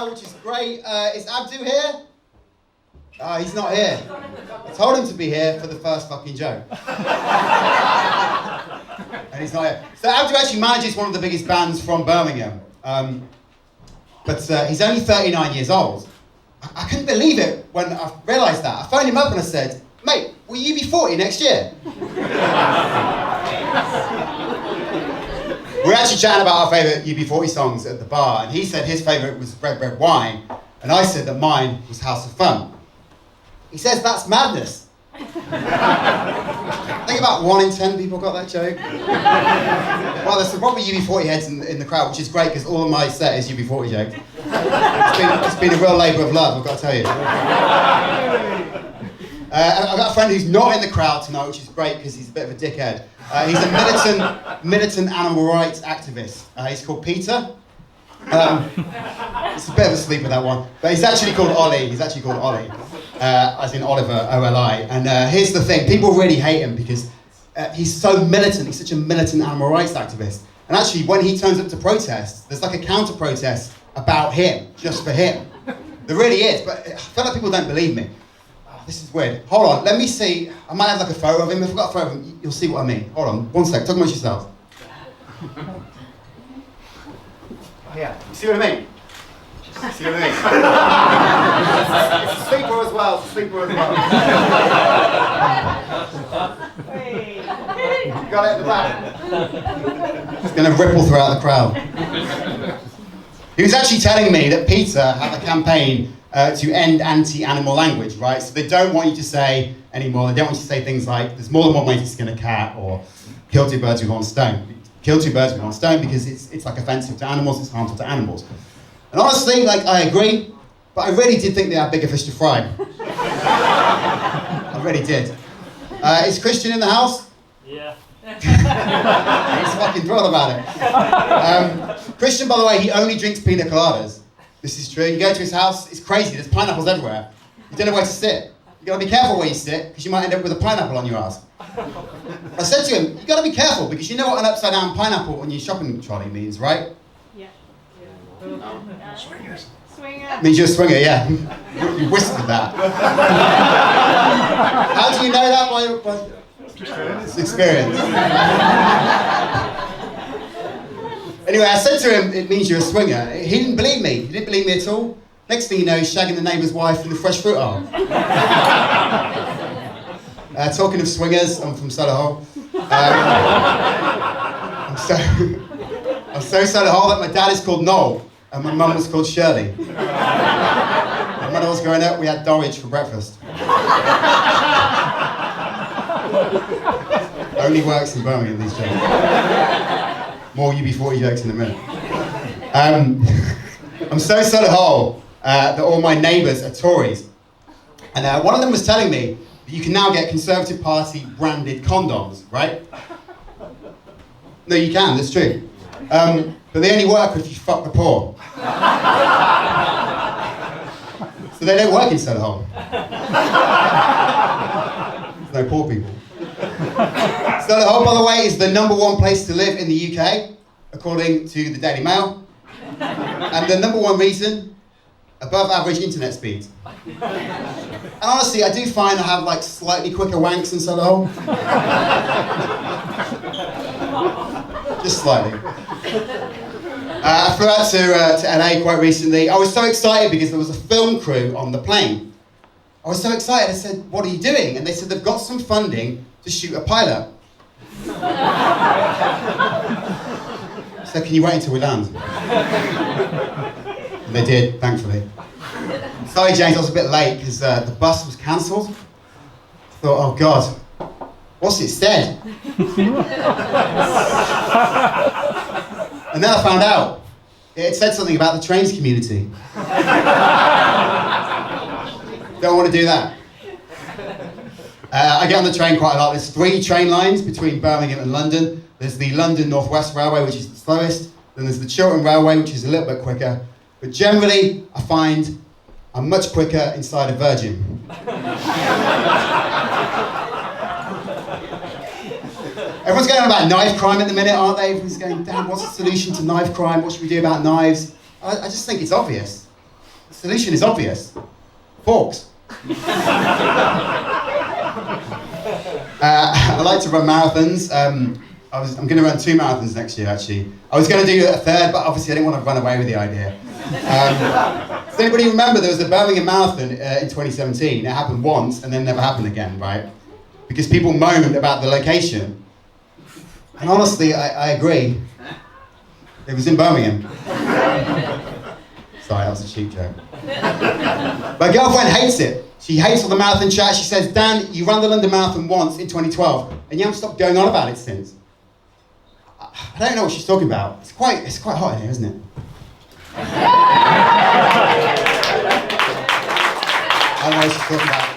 show, which is great. Is Abdu here? He's not here. I told him to be here for the first fucking joke. And he's not here. So Abdu actually manages one of the biggest bands from Birmingham. But he's only 39 years old. I couldn't believe it when I realised that. I phoned him up and I said, mate, will you be 40 next year? We were actually chatting about our favourite UB40 songs at the bar, and he said his favourite was Red Red Wine, and I said that mine was House of Fun. He says that's madness. I think about 1 in 10 people got that joke. Well, there's some proper UB40 heads in the crowd, which is great because all of my set is UB40 jokes. It's been a real labour of love, I've got to tell you. I've got a friend who's not in the crowd tonight, which is great because he's a bit of a dickhead. He's a militant animal rights activist. He's called Peter. It's a bit of a sleeper, that one. But he's actually called Ollie. As in Oliver, O-L-I. And here's the thing, people really hate him because he's so militant. He's such a militant animal rights activist. And actually, when he turns up to protest, there's like a counter-protest about him, just for him. There really is, but I feel like people don't believe me. This is weird. Hold on, let me see. I might have like a photo of him. If I've got a photo of him, you'll see what I mean. Hold on, 1 sec. Talk amongst yourselves. Yeah, you see what I mean? See what I mean? It's a sleeper as well. You got it at the back. It's going to ripple throughout the crowd. He was actually telling me that Peter had a campaign to end anti-animal language, right? So they don't want you to say anymore, they don't want you to say things like, there's more than one way to skin a cat, or kill 2 birds with 1 stone. Kill 2 birds with 1 stone because it's like offensive to animals, it's harmful to animals. And honestly, like, I agree, but I really did think they had bigger fish to fry. I really did. Is Christian in the house? Yeah. He's fucking thrilled about it. Christian, by the way, he only drinks pina coladas. This is true. You go to his house, it's crazy. There's pineapples everywhere. You don't know where to sit. You gotta be careful where you sit, because you might end up with a pineapple on your ass. I said to him, you gotta be careful, because you know what an upside down pineapple on your shopping trolley means, right? Yeah. Swingers. Swinger. Means you're a swinger, yeah. You whispered that. How do you know that? By experience. Anyway, I said to him, it means you're a swinger. He didn't believe me. He didn't believe me at all. Next thing you know, he's shagging the neighbour's wife in the fresh fruit aisle. Talking of swingers, I'm from Solihull. I'm so Solihull that my dad is called Noel, and my mum was called Shirley. And when I was growing up, we had Dorridge for breakfast. Only works in Birmingham, these jokes. More UB40 jokes in a minute. I'm so Solihull that all my neighbours are Tories. And one of them was telling me that you can now get Conservative Party branded condoms, right? No, you can, that's true. But they only work if you fuck the poor. So they don't work in Solihull. There's no poor people. Solihull, by the way, is the #1 place to live in the UK, according to the Daily Mail. And the #1 reason, above average internet speeds. And honestly, I do find I have like slightly quicker wanks in Solihull. Just slightly. I flew out to LA quite recently. I was so excited because there was a film crew on the plane. I was so excited, I said, what are you doing? And they said they've got some funding to shoot a pilot. So can you wait until we land? And they did, thankfully. Sorry, James, I was a bit late because the bus was cancelled. I thought, oh God, what's it said? And then I found out it said something about the trains community. Don't want to do that. I get on the train quite a lot. There's 3 train lines between Birmingham and London. There's the London North West Railway, which is the slowest. Then there's the Chiltern Railway, which is a little bit quicker. But generally, I find I'm much quicker inside a Virgin. Everyone's going on about knife crime at the minute, aren't they? Everyone's going, damn, what's the solution to knife crime? What should we do about knives? I just think it's obvious. solution is obvious. Forks. I like to run marathons. I'm going to run 2 marathons next year, actually. I was going to do a third, but obviously I didn't want to run away with the idea. Does anybody remember there was a Birmingham marathon in 2017? It happened once and then never happened again, right? Because people moaned about the location. And honestly, I agree. It was in Birmingham. Sorry, that was a cheap joke. My girlfriend hates it. She hates all the marathon chat. She says, Dan, you ran the London Marathon once in 2012, and you haven't stopped going on about it since. I don't know what she's talking about. It's quite hot in here, isn't it? I don't know what she's talking about.